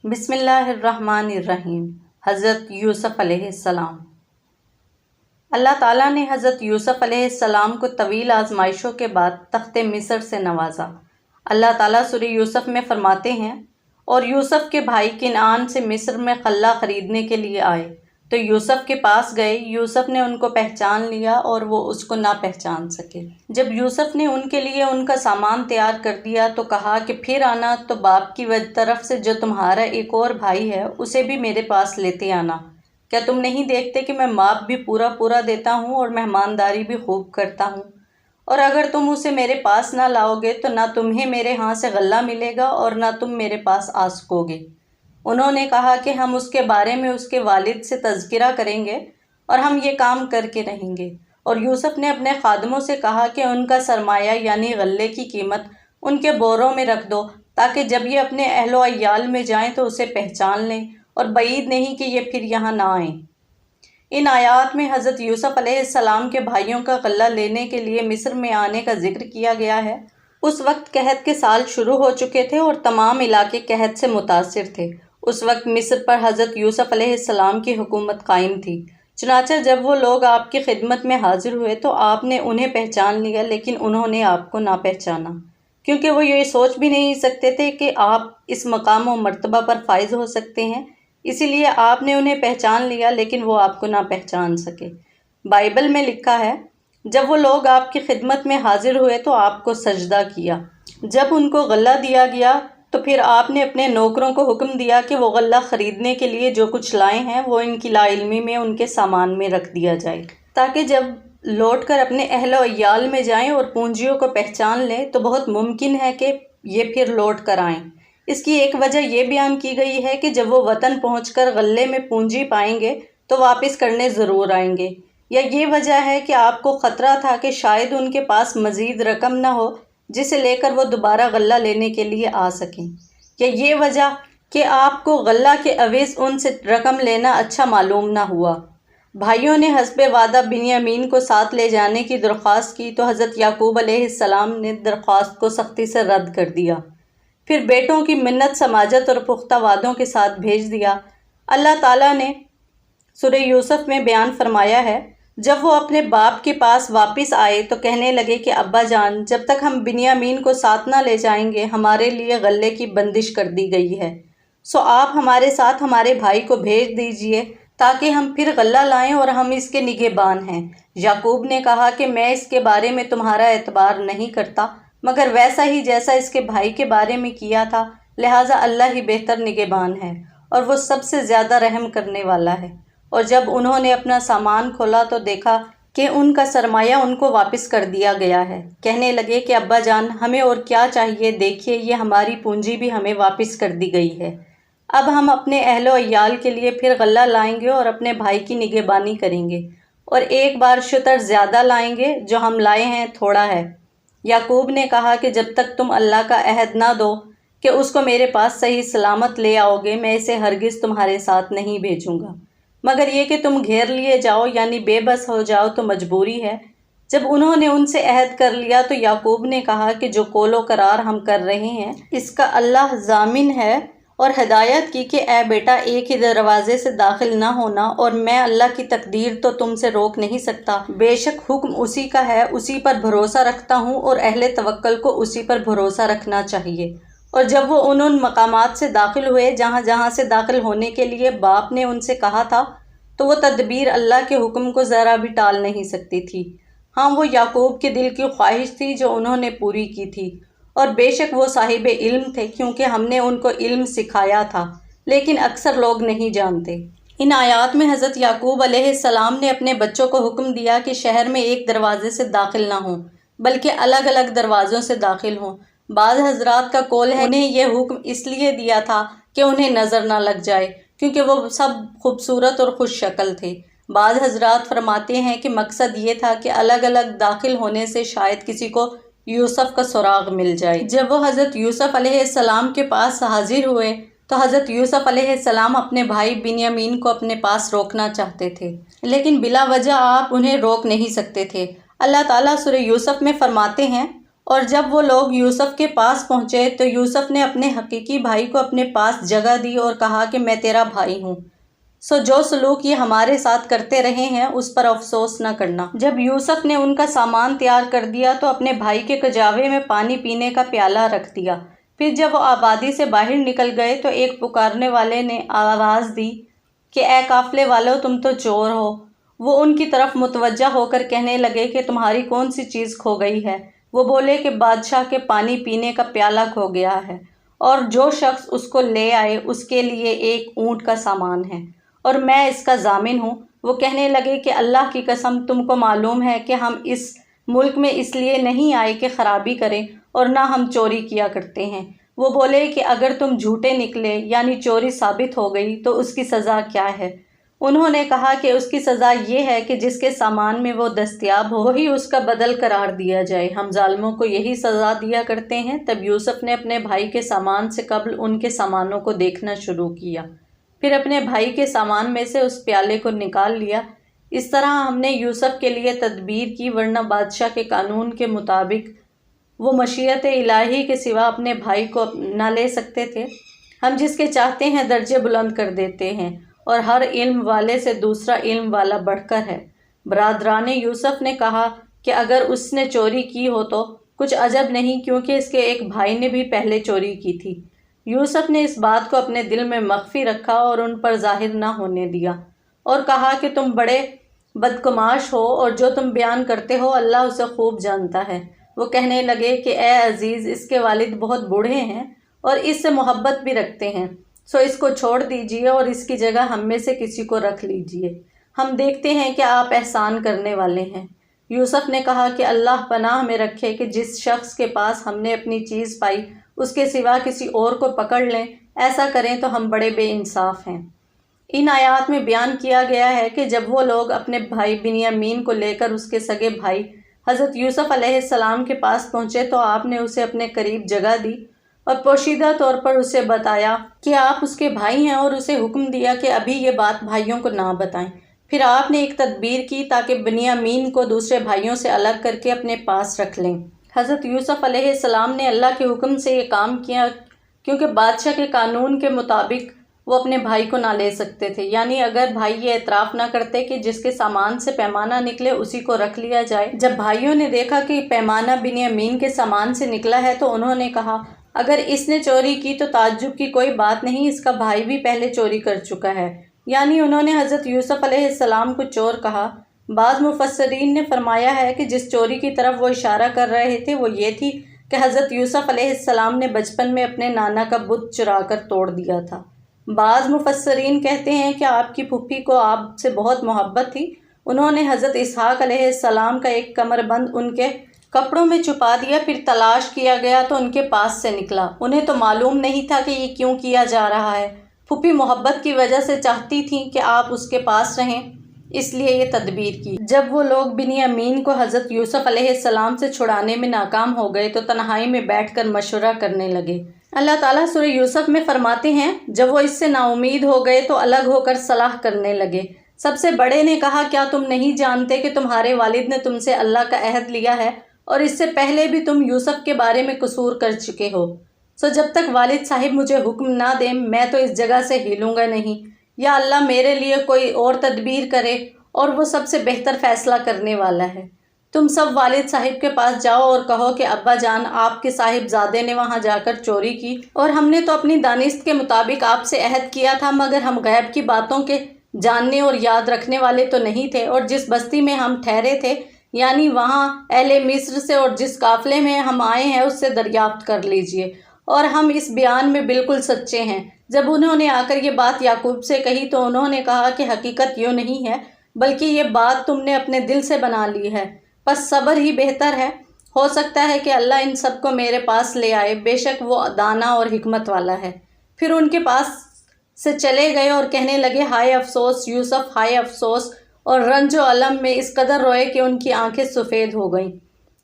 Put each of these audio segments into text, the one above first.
بسم اللہ الرحمن الرحیم۔ حضرت یوسف علیہ السلام۔ اللہ تعالیٰ نے حضرت یوسف علیہ السلام کو طویل آزمائشوں کے بعد تخت مصر سے نوازا۔ اللہ تعالیٰ سورہ یوسف میں فرماتے ہیں، اور یوسف کے بھائی کنعان سے مصر میں غلہ خریدنے کے لیے آئے تو یوسف کے پاس گئے۔ یوسف نے ان کو پہچان لیا اور وہ اس کو نہ پہچان سکے۔ جب یوسف نے ان کے لیے ان کا سامان تیار کر دیا تو کہا کہ پھر آنا تو باپ کی طرف سے جو تمہارا ایک اور بھائی ہے اسے بھی میرے پاس لیتے آنا۔ کیا تم نہیں دیکھتے کہ میں ماپ بھی پورا دیتا ہوں اور مہمانداری بھی خوب کرتا ہوں؟ اور اگر تم اسے میرے پاس نہ لاؤ گے تو نہ تمہیں میرے ہاں سے غلہ ملے گا اور نہ تم میرے پاس آ سکو گے۔ انہوں نے کہا کہ ہم اس کے بارے میں اس کے والد سے تذکرہ کریں گے اور ہم یہ کام کر کے رہیں گے۔ اور یوسف نے اپنے خادموں سے کہا کہ ان کا سرمایہ یعنی غلے کی قیمت ان کے بوروں میں رکھ دو تاکہ جب یہ اپنے اہل و عیال میں جائیں تو اسے پہچان لیں، اور بعید نہیں کہ یہ پھر یہاں نہ آئیں۔ ان آیات میں حضرت یوسف علیہ السلام کے بھائیوں کا غلہ لینے کے لیے مصر میں آنے کا ذکر کیا گیا ہے۔ اس وقت قحط کے سال شروع ہو چکے تھے اور تمام علاقے قحط سے متاثر تھے۔ اس وقت مصر پر حضرت یوسف علیہ السلام کی حکومت قائم تھی۔ چنانچہ جب وہ لوگ آپ کی خدمت میں حاضر ہوئے تو آپ نے انہیں پہچان لیا، لیکن انہوں نے آپ کو نہ پہچانا، کیونکہ وہ یہ سوچ بھی نہیں سکتے تھے کہ آپ اس مقام و مرتبہ پر فائز ہو سکتے ہیں۔ اسی لیے آپ نے انہیں پہچان لیا لیکن وہ آپ کو نہ پہچان سکے۔ بائبل میں لکھا ہے، جب وہ لوگ آپ کی خدمت میں حاضر ہوئے تو آپ کو سجدہ کیا۔ جب ان کو غلہ دیا گیا تو پھر آپ نے اپنے نوکروں کو حکم دیا کہ وہ غلہ خریدنے کے لیے جو کچھ لائے ہیں وہ ان کی لا علمی میں ان کے سامان میں رکھ دیا جائے، تاکہ جب لوٹ کر اپنے اہل و عیال میں جائیں اور پونجیوں کو پہچان لیں تو بہت ممکن ہے کہ یہ پھر لوٹ کر آئیں۔ اس کی ایک وجہ یہ بیان کی گئی ہے کہ جب وہ وطن پہنچ کر غلے میں پونجی پائیں گے تو واپس کرنے ضرور آئیں گے، یا یہ وجہ ہے کہ آپ کو خطرہ تھا کہ شاید ان کے پاس مزید رقم نہ ہو جسے لے کر وہ دوبارہ غلہ لینے کے لیے آ سکیں، یا یہ وجہ کہ آپ کو غلہ کے عوض ان سے رقم لینا اچھا معلوم نہ ہوا۔ بھائیوں نے حسب وعدہ بنیامین کو ساتھ لے جانے کی درخواست کی تو حضرت یعقوب علیہ السلام نے درخواست کو سختی سے رد کر دیا، پھر بیٹوں کی منت سماجت اور پختہ وعدوں کے ساتھ بھیج دیا۔ اللہ تعالیٰ نے سورہ یوسف میں بیان فرمایا ہے، جب وہ اپنے باپ کے پاس واپس آئے تو کہنے لگے کہ ابا جان، جب تک ہم بنیامین کو ساتھ نہ لے جائیں گے ہمارے لیے غلے کی بندش کر دی گئی ہے، سو آپ ہمارے ساتھ ہمارے بھائی کو بھیج دیجئے تاکہ ہم پھر غلہ لائیں اور ہم اس کے نگہبان ہیں۔ یعقوب نے کہا کہ میں اس کے بارے میں تمہارا اعتبار نہیں کرتا، مگر ویسا ہی جیسا اس کے بھائی کے بارے میں کیا تھا، لہٰذا اللہ ہی بہتر نگہبان ہے اور وہ سب سے زیادہ رحم کرنے والا ہے۔ اور جب انہوں نے اپنا سامان کھولا تو دیکھا کہ ان کا سرمایہ ان کو واپس کر دیا گیا ہے۔ کہنے لگے کہ ابا جان، ہمیں اور کیا چاہیے، دیکھیے یہ ہماری پونجی بھی ہمیں واپس کر دی گئی ہے۔ اب ہم اپنے اہل و عیال کے لیے پھر غلہ لائیں گے اور اپنے بھائی کی نگہبانی کریں گے، اور ایک بار شتر زیادہ لائیں گے، جو ہم لائے ہیں تھوڑا ہے۔ یعقوب نے کہا کہ جب تک تم اللہ کا عہد نہ دو کہ اس کو میرے پاس صحیح سلامت لے آؤ گے، میں اسے ہرگز تمہارے ساتھ نہیں بھیجوں گا، مگر یہ کہ تم گھیر لیے جاؤ یعنی بے بس ہو جاؤ تو مجبوری ہے۔ جب انہوں نے ان سے عہد کر لیا تو یعقوب نے کہا کہ جو قول و قرار ہم کر رہے ہیں اس کا اللہ ضامن ہے، اور ہدایت کی کہ اے بیٹا، ایک ہی دروازے سے داخل نہ ہونا، اور میں اللہ کی تقدیر تو تم سے روک نہیں سکتا۔ بے شک حکم اسی کا ہے، اسی پر بھروسہ رکھتا ہوں، اور اہل توکل کو اسی پر بھروسہ رکھنا چاہیے۔ اور جب وہ ان مقامات سے داخل ہوئے جہاں سے داخل ہونے کے لیے باپ نے ان سے کہا تھا، تو وہ تدبیر اللہ کے حکم کو ذرا بھی ٹال نہیں سکتی تھی۔ ہاں، وہ یعقوب کے دل کی خواہش تھی جو انہوں نے پوری کی تھی، اور بے شک وہ صاحب علم تھے، کیونکہ ہم نے ان کو علم سکھایا تھا، لیکن اکثر لوگ نہیں جانتے۔ ان آیات میں حضرت یعقوب علیہ السلام نے اپنے بچوں کو حکم دیا کہ شہر میں ایک دروازے سے داخل نہ ہوں بلکہ الگ الگ دروازوں سے داخل ہوں۔ بعض حضرات کا قول ہے انہیں یہ حکم اس لیے دیا تھا کہ انہیں نظر نہ لگ جائے، کیونکہ وہ سب خوبصورت اور خوش شکل تھے۔ بعض حضرات فرماتے ہیں کہ مقصد یہ تھا کہ الگ الگ داخل ہونے سے شاید کسی کو یوسف کا سراغ مل جائے۔ جب وہ حضرت یوسف علیہ السلام کے پاس حاضر ہوئے تو حضرت یوسف علیہ السلام اپنے بھائی بنیامین کو اپنے پاس روکنا چاہتے تھے، لیکن بلا وجہ آپ انہیں روک نہیں سکتے تھے۔ اللہ تعالیٰ سورہ یوسف میں فرماتے ہیں، اور جب وہ لوگ یوسف کے پاس پہنچے تو یوسف نے اپنے حقیقی بھائی کو اپنے پاس جگہ دی اور کہا کہ میں تیرا بھائی ہوں، سو جو سلوک یہ ہمارے ساتھ کرتے رہے ہیں اس پر افسوس نہ کرنا۔ جب یوسف نے ان کا سامان تیار کر دیا تو اپنے بھائی کے کجاوے میں پانی پینے کا پیالہ رکھ دیا۔ پھر جب وہ آبادی سے باہر نکل گئے تو ایک پکارنے والے نے آواز دی کہ اے قافلے والو، تم تو چور ہو۔ وہ ان کی طرف متوجہ ہو کر کہنے لگے کہ تمہاری کون سی چیز کھو گئی ہے؟ وہ بولے کہ بادشاہ کے پانی پینے کا پیالہ کھو گیا ہے، اور جو شخص اس کو لے آئے اس کے لیے ایک اونٹ کا سامان ہے، اور میں اس کا ضامن ہوں۔ وہ کہنے لگے کہ اللہ کی قسم، تم کو معلوم ہے کہ ہم اس ملک میں اس لیے نہیں آئے کہ خرابی کریں، اور نہ ہم چوری کیا کرتے ہیں۔ وہ بولے کہ اگر تم جھوٹے نکلے یعنی چوری ثابت ہو گئی تو اس کی سزا کیا ہے؟ انہوں نے کہا کہ اس کی سزا یہ ہے کہ جس کے سامان میں وہ دستیاب ہو وہی اس کا بدل قرار دیا جائے، ہم ظالموں کو یہی سزا دیا کرتے ہیں۔ تب یوسف نے اپنے بھائی کے سامان سے قبل ان کے سامانوں کو دیکھنا شروع کیا، پھر اپنے بھائی کے سامان میں سے اس پیالے کو نکال لیا۔ اس طرح ہم نے یوسف کے لیے تدبیر کی، ورنہ بادشاہ کے قانون کے مطابق وہ مشیت الہی کے سوا اپنے بھائی کو نہ لے سکتے تھے۔ ہم جس کے چاہتے ہیں درجے بلند کر دیتے ہیں، اور ہر علم والے سے دوسرا علم والا بڑھ کر ہے۔ برادران یوسف نے کہا کہ اگر اس نے چوری کی ہو تو کچھ عجب نہیں، کیونکہ اس کے ایک بھائی نے بھی پہلے چوری کی تھی۔ یوسف نے اس بات کو اپنے دل میں مخفی رکھا اور ان پر ظاہر نہ ہونے دیا، اور کہا کہ تم بڑے بدگماش ہو، اور جو تم بیان کرتے ہو اللہ اسے خوب جانتا ہے۔ وہ کہنے لگے کہ اے عزیز، اس کے والد بہت بوڑھے ہیں اور اس سے محبت بھی رکھتے ہیں، سو اس کو چھوڑ دیجیے اور اس کی جگہ ہم میں سے کسی کو رکھ لیجیے، ہم دیکھتے ہیں کہ آپ احسان کرنے والے ہیں۔ یوسف نے کہا کہ اللہ پناہ میں رکھے کہ جس شخص کے پاس ہم نے اپنی چیز پائی اس کے سوا کسی اور کو پکڑ لیں، ایسا کریں تو ہم بڑے بے انصاف ہیں۔ ان آیات میں بیان کیا گیا ہے کہ جب وہ لوگ اپنے بھائی بنیامین کو لے کر اس کے سگے بھائی حضرت یوسف علیہ السلام کے پاس پہنچے تو آپ نے اسے اپنے قریب جگہ دی اور پوشیدہ طور پر اسے بتایا کہ آپ اس کے بھائی ہیں، اور اسے حکم دیا کہ ابھی یہ بات بھائیوں کو نہ بتائیں۔ پھر آپ نے ایک تدبیر کی تاکہ بنیامین کو دوسرے بھائیوں سے الگ کر کے اپنے پاس رکھ لیں۔ حضرت یوسف علیہ السلام نے اللہ کے حکم سے یہ کام کیا کیونکہ بادشاہ کے قانون کے مطابق وہ اپنے بھائی کو نہ لے سکتے تھے، یعنی اگر بھائی یہ اعتراف نہ کرتے کہ جس کے سامان سے پیمانہ نکلے اسی کو رکھ لیا جائے۔ جب بھائیوں نے دیکھا کہ پیمانہ بنیامین کے سامان سے نکلا ہے تو انہوں نے کہا اگر اس نے چوری کی تو تعجب کی کوئی بات نہیں، اس کا بھائی بھی پہلے چوری کر چکا ہے، یعنی انہوں نے حضرت یوسف علیہ السلام کو چور کہا۔ بعض مفسرین نے فرمایا ہے کہ جس چوری کی طرف وہ اشارہ کر رہے تھے وہ یہ تھی کہ حضرت یوسف علیہ السلام نے بچپن میں اپنے نانا کا بت چرا کر توڑ دیا تھا۔ بعض مفسرین کہتے ہیں کہ آپ کی پھوپھی کو آپ سے بہت محبت تھی، انہوں نے حضرت اسحاق علیہ السلام کا ایک کمر بند ان کے کپڑوں میں چھپا دیا، پھر تلاش کیا گیا تو ان کے پاس سے نکلا۔ انہیں تو معلوم نہیں تھا کہ یہ کیوں کیا جا رہا ہے۔ پھوپھی محبت کی وجہ سے چاہتی تھیں کہ آپ اس کے پاس رہیں، اس لیے یہ تدبیر کی۔ جب وہ لوگ بنیامین کو حضرت یوسف علیہ السلام سے چھڑانے میں ناکام ہو گئے تو تنہائی میں بیٹھ کر مشورہ کرنے لگے۔ اللہ تعالیٰ سورہ یوسف میں فرماتے ہیں جب وہ اس سے نا امید ہو گئے تو الگ ہو کر صلاح کرنے لگے۔ سب سے بڑے نے کہا کیا تم نہیں جانتے کہ تمہارے والد نے تم سے اللہ کا عہد لیا ہے اور اس سے پہلے بھی تم یوسف کے بارے میں قصور کر چکے ہو، سو جب تک والد صاحب مجھے حکم نہ دیں میں تو اس جگہ سے ہلوں گا نہیں، یا اللہ میرے لیے کوئی اور تدبیر کرے اور وہ سب سے بہتر فیصلہ کرنے والا ہے۔ تم سب والد صاحب کے پاس جاؤ اور کہو کہ ابا جان، آپ کے صاحبزادے نے وہاں جا کر چوری کی اور ہم نے تو اپنی دانست کے مطابق آپ سے عہد کیا تھا، مگر ہم غیب کی باتوں کے جاننے اور یاد رکھنے والے تو نہیں تھے، اور جس بستی میں ہم ٹھہرے تھے یعنی وہاں اہل مصر سے اور جس قافلے میں ہم آئے ہیں اس سے دریافت کر لیجئے، اور ہم اس بیان میں بالکل سچے ہیں۔ جب انہوں نے آ کر یہ بات یعقوب سے کہی تو انہوں نے کہا کہ حقیقت یوں نہیں ہے، بلکہ یہ بات تم نے اپنے دل سے بنا لی ہے، بس صبر ہی بہتر ہے، ہو سکتا ہے کہ اللہ ان سب کو میرے پاس لے آئے، بے شک وہ دانا اور حکمت والا ہے۔ پھر ان کے پاس سے چلے گئے اور کہنے لگے ہائے افسوس یوسف، ہائے افسوس، اور رنج و الم میں اس قدر روئے کہ ان کی آنکھیں سفید ہو گئیں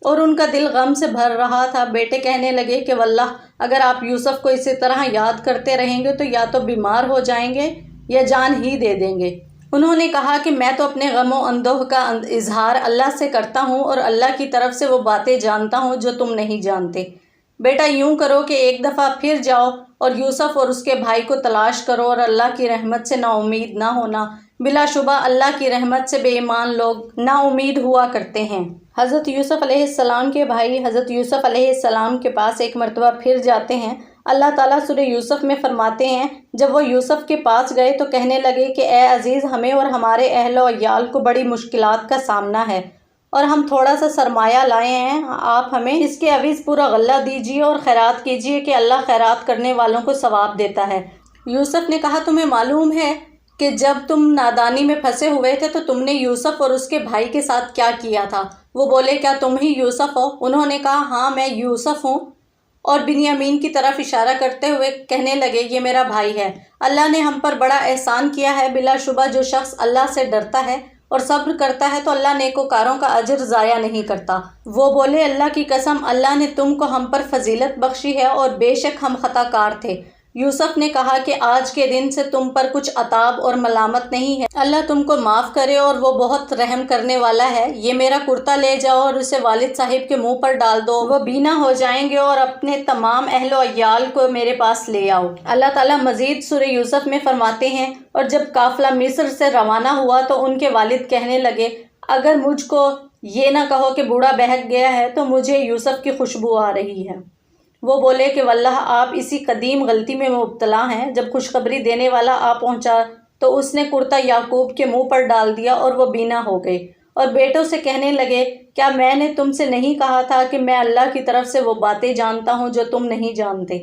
اور ان کا دل غم سے بھر رہا تھا۔ بیٹے کہنے لگے کہ واللہ اگر آپ یوسف کو اسی طرح یاد کرتے رہیں گے تو یا تو بیمار ہو جائیں گے یا جان ہی دے دیں گے۔ انہوں نے کہا کہ میں تو اپنے غم و اندوہ کا اظہار اللہ سے کرتا ہوں اور اللہ کی طرف سے وہ باتیں جانتا ہوں جو تم نہیں جانتے۔ بیٹا یوں کرو کہ ایک دفعہ پھر جاؤ اور یوسف اور اس کے بھائی کو تلاش کرو اور اللہ کی رحمت سے نا امید نہ ہونا، بلا شبہ اللہ کی رحمت سے بے ایمان لوگ نا امید ہوا کرتے ہیں۔ حضرت یوسف علیہ السلام کے بھائی حضرت یوسف علیہ السلام کے پاس ایک مرتبہ پھر جاتے ہیں۔ اللہ تعالیٰ سورہ یوسف میں فرماتے ہیں، جب وہ یوسف کے پاس گئے تو کہنے لگے کہ اے عزیز، ہمیں اور ہمارے اہل و عیال کو بڑی مشکلات کا سامنا ہے اور ہم تھوڑا سا سرمایہ لائے ہیں، آپ ہمیں اس کے عوض پورا غلہ دیجیے اور خیرات کیجیے کہ اللہ خیرات کرنے والوں کو ثواب دیتا ہے۔ یوسف نے کہا، تمہیں معلوم ہے کہ جب تم نادانی میں پھنسے ہوئے تھے تو تم نے یوسف اور اس کے بھائی کے ساتھ کیا کیا تھا؟ وہ بولے، کیا تم ہی یوسف ہو؟ انہوں نے کہا، ہاں میں یوسف ہوں، اور بنیامین کی طرف اشارہ کرتے ہوئے کہنے لگے، یہ میرا بھائی ہے۔ اللہ نے ہم پر بڑا احسان کیا ہے، بلا شبہ جو شخص اللہ سے ڈرتا ہے اور صبر کرتا ہے تو اللہ نیکوکاروں کا اجر ضائع نہیں کرتا۔ وہ بولے، اللہ کی قسم، اللہ نے تم کو ہم پر فضیلت بخشی ہے اور بے شک ہم خطا کار تھے۔ یوسف نے کہا کہ آج کے دن سے تم پر کچھ عتاب اور ملامت نہیں ہے، اللہ تم کو معاف کرے اور وہ بہت رحم کرنے والا ہے۔ یہ میرا کرتا لے جاؤ اور اسے والد صاحب کے منہ پر ڈال دو، وہ بینا ہو جائیں گے، اور اپنے تمام اہل و عیال کو میرے پاس لے آؤ۔ اللہ تعالیٰ مزید سورہ یوسف میں فرماتے ہیں، اور جب قافلہ مصر سے روانہ ہوا تو ان کے والد کہنے لگے، اگر مجھ کو یہ نہ کہو کہ بوڑھا بہک گیا ہے تو مجھے یوسف کی خوشبو آ رہی ہے۔ وہ بولے کہ واللہ آپ اسی قدیم غلطی میں مبتلا ہیں۔ جب خوشخبری دینے والا آ پہنچا تو اس نے کرتا یعقوب کے منہ پر ڈال دیا اور وہ بینا ہو گئے، اور بیٹوں سے کہنے لگے، کیا میں نے تم سے نہیں کہا تھا کہ میں اللہ کی طرف سے وہ باتیں جانتا ہوں جو تم نہیں جانتے؟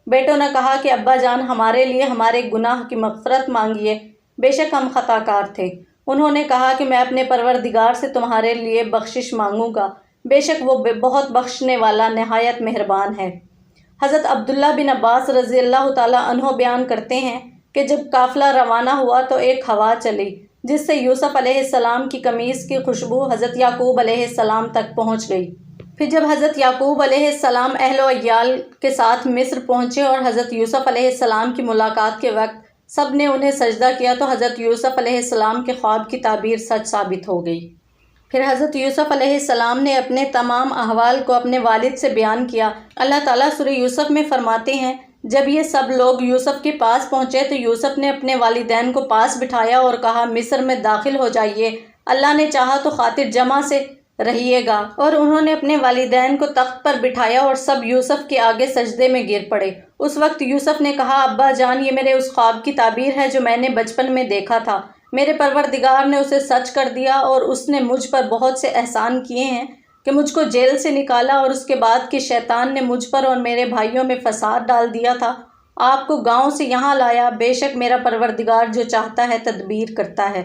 بیٹوں نے کہا کہ ابا جان، ہمارے لیے ہمارے گناہ کی مغفرت مانگیے، بے شک ہم خطا کار تھے۔ انہوں نے کہا کہ میں اپنے پروردگار سے تمہارے لیے بخشش مانگوں گا، بے شک وہ بہت بخشنے والا نہایت مہربان ہے۔ حضرت عبداللہ بن عباس رضی اللہ تعالیٰ عنہ بیان کرتے ہیں کہ جب قافلہ روانہ ہوا تو ایک ہوا چلی جس سے یوسف علیہ السلام کی قمیص کی خوشبو حضرت یعقوب علیہ السلام تک پہنچ گئی۔ پھر جب حضرت یعقوب علیہ السلام اہل و عیال کے ساتھ مصر پہنچے اور حضرت یوسف علیہ السلام کی ملاقات کے وقت سب نے انہیں سجدہ کیا تو حضرت یوسف علیہ السلام کے خواب کی تعبیر سچ ثابت ہو گئی۔ پھر حضرت یوسف علیہ السلام نے اپنے تمام احوال کو اپنے والد سے بیان کیا۔ اللہ تعالیٰ سورہ یوسف میں فرماتے ہیں، جب یہ سب لوگ یوسف کے پاس پہنچے تو یوسف نے اپنے والدین کو پاس بٹھایا اور کہا، مصر میں داخل ہو جائیے، اللہ نے چاہا تو خاطر جمع سے رہیے گا۔ اور انہوں نے اپنے والدین کو تخت پر بٹھایا اور سب یوسف کے آگے سجدے میں گر پڑے۔ اس وقت یوسف نے کہا، ابا جان، یہ میرے اس خواب کی تعبیر ہے جو میں نے بچپن میں دیکھا تھا۔ میرے پروردگار نے اسے سچ کر دیا اور اس نے مجھ پر بہت سے احسان کیے ہیں کہ مجھ کو جیل سے نکالا اور اس کے بعد کہ شیطان نے مجھ پر اور میرے بھائیوں میں فساد ڈال دیا تھا، آپ کو گاؤں سے یہاں لایا۔ بے شک میرا پروردگار جو چاہتا ہے تدبیر کرتا ہے،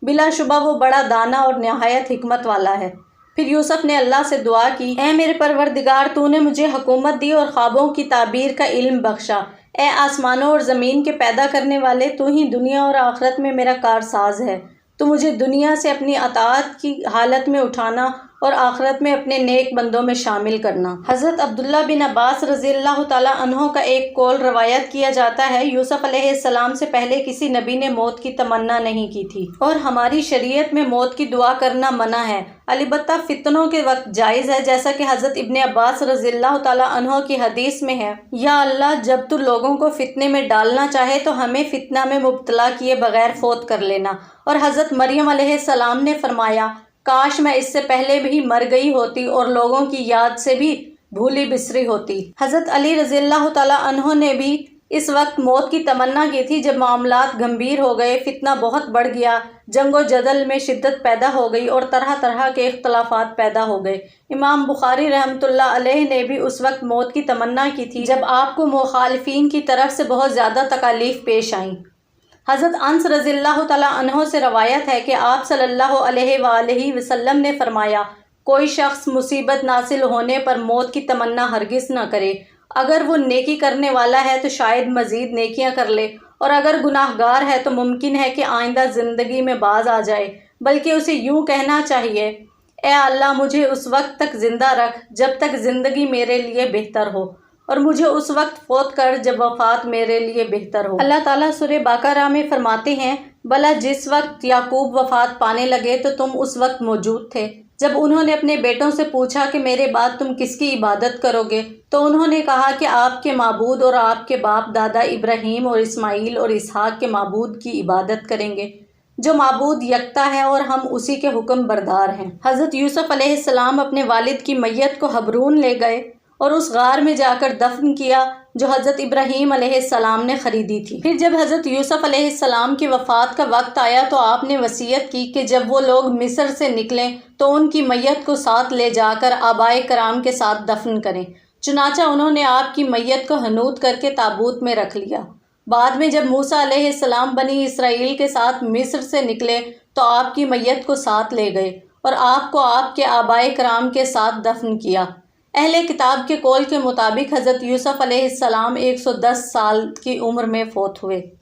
بلا شبہ وہ بڑا دانا اور نہایت حکمت والا ہے۔ پھر یوسف نے اللہ سے دعا کی، اے میرے پروردگار، تو نے مجھے حکومت دی اور خوابوں کی تعبیر کا علم بخشا۔ اے آسمانوں اور زمین کے پیدا کرنے والے، تو ہی دنیا اور آخرت میں میرا کارساز ہے۔ تو مجھے دنیا سے اپنی اطاعت کی حالت میں اٹھانا اور آخرت میں اپنے نیک بندوں میں شامل کرنا۔ حضرت عبداللہ بن عباس رضی اللہ تعالیٰ عنہ کا ایک قول روایت کیا جاتا ہے، یوسف علیہ السلام سے پہلے کسی نبی نے موت کی تمنا نہیں کی تھی، اور ہماری شریعت میں موت کی دعا کرنا منع ہے، البتہ فتنوں کے وقت جائز ہے، جیسا کہ حضرت ابن عباس رضی اللہ تعالیٰ عنہ کی حدیث میں ہے، یا اللہ، جب تو لوگوں کو فتنے میں ڈالنا چاہے تو ہمیں فتنہ میں مبتلا کیے بغیر فوت کر لینا۔ اور حضرت مریم علیہ السلام نے فرمایا، کاش میں اس سے پہلے بھی مر گئی ہوتی اور لوگوں کی یاد سے بھی بھولی بسری ہوتی۔ حضرت علی رضی اللہ تعالیٰ عنہ نے بھی اس وقت موت کی تمنا کی تھی جب معاملات گمبھیر ہو گئے، فتنہ بہت بڑھ گیا، جنگ و جدل میں شدت پیدا ہو گئی اور طرح طرح کے اختلافات پیدا ہو گئے۔ امام بخاری رحمۃ اللہ علیہ نے بھی اس وقت موت کی تمنا کی تھی جب آپ کو مخالفین کی طرف سے بہت زیادہ تکالیف پیش آئیں۔ حضرت انس رضی اللہ تعالیٰ عنہ سے روایت ہے کہ آپ صلی اللہ علیہ وآلہ وسلم نے فرمایا، کوئی شخص مصیبت نازل ہونے پر موت کی تمنا ہرگز نہ کرے، اگر وہ نیکی کرنے والا ہے تو شاید مزید نیکیاں کر لے، اور اگر گناہ گار ہے تو ممکن ہے کہ آئندہ زندگی میں باز آ جائے، بلکہ اسے یوں کہنا چاہیے، اے اللہ، مجھے اس وقت تک زندہ رکھ جب تک زندگی میرے لیے بہتر ہو، اور مجھے اس وقت فوت کر جب وفات میرے لیے بہتر ہو۔ اللہ تعالیٰ سورہ بقرہ میں فرماتے ہیں، بھلا جس وقت یعقوب وفات پانے لگے تو تم اس وقت موجود تھے جب انہوں نے اپنے بیٹوں سے پوچھا کہ میرے بعد تم کس کی عبادت کرو گے؟ تو انہوں نے کہا کہ آپ کے معبود اور آپ کے باپ دادا ابراہیم اور اسماعیل اور اسحاق کے معبود کی عبادت کریں گے، جو معبود یکتا ہے اور ہم اسی کے حکم بردار ہیں۔ حضرت یوسف علیہ السلام اپنے والد کی میت کو حبرون لے گئے اور اس غار میں جا کر دفن کیا جو حضرت ابراہیم علیہ السلام نے خریدی تھی۔ پھر جب حضرت یوسف علیہ السلام کی وفات کا وقت آیا تو آپ نے وصیت کی کہ جب وہ لوگ مصر سے نکلیں تو ان کی میت کو ساتھ لے جا کر آبائے کرام کے ساتھ دفن کریں۔ چنانچہ انہوں نے آپ کی میت کو حنوط کر کے تابوت میں رکھ لیا۔ بعد میں جب موسیٰ علیہ السلام بنی اسرائیل کے ساتھ مصر سے نکلے تو آپ کی میت کو ساتھ لے گئے اور آپ کو آپ کے آبائے کرام کے ساتھ دفن کیا۔ اہل کتاب کے قول کے مطابق حضرت یوسف علیہ السلام 110 سال کی عمر میں فوت ہوئے۔